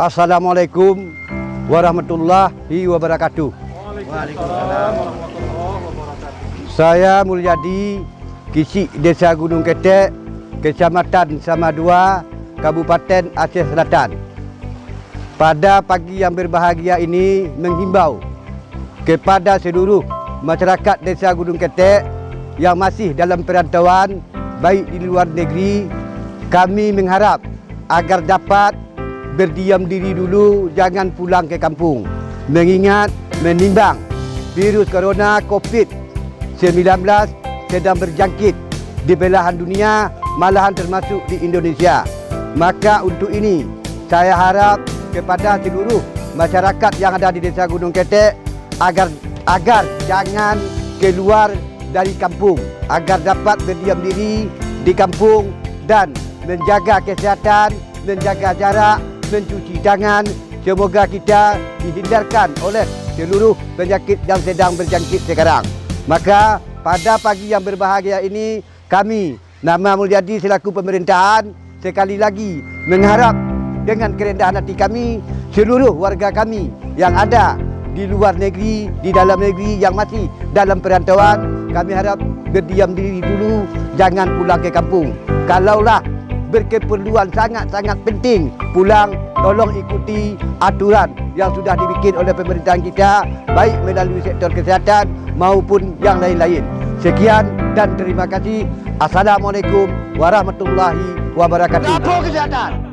Assalamualaikum warahmatullahi wabarakatuh. Waalaikumsalam warahmatullahi wabarakatuh. Saya Mulyadi, Kisik Desa Gunung Ketek, Kecamatan Samadua, Kabupaten Aceh Selatan. Pada pagi yang berbahagia ini menghimbau kepada seluruh masyarakat Desa Gunung Ketek yang masih dalam perantauan baik di luar negeri, kami mengharap agar dapat berdiam diri dulu, jangan pulang ke kampung. Mengingat menimbang virus corona COVID-19 sedang berjangkit di belahan dunia, malahan termasuk di Indonesia. Maka untuk ini saya harap kepada seluruh masyarakat yang ada di Desa Gunung Ketek agar jangan keluar dari kampung, agar dapat berdiam diri di kampung dan menjaga kesihatan, menjaga jarak, mencuci tangan. Semoga kita dihindarkan oleh seluruh penyakit yang sedang berjangkit sekarang. Maka pada pagi yang berbahagia ini, kami nama Mulyadi selaku pemerintahan sekali lagi mengharap dengan kerendahan hati kami, seluruh warga kami yang ada di luar negeri, di dalam negeri yang masih dalam perantauan, kami harap berdiam diri dulu, jangan pulang ke kampung. Kalaulah berkeperluan sangat-sangat penting pulang, tolong ikuti aturan yang sudah dibikin oleh pemerintahan kita, baik melalui sektor kesihatan maupun yang lain-lain. Sekian dan terima kasih. Assalamualaikum warahmatullahi wabarakatuh. Lapor kesihatan.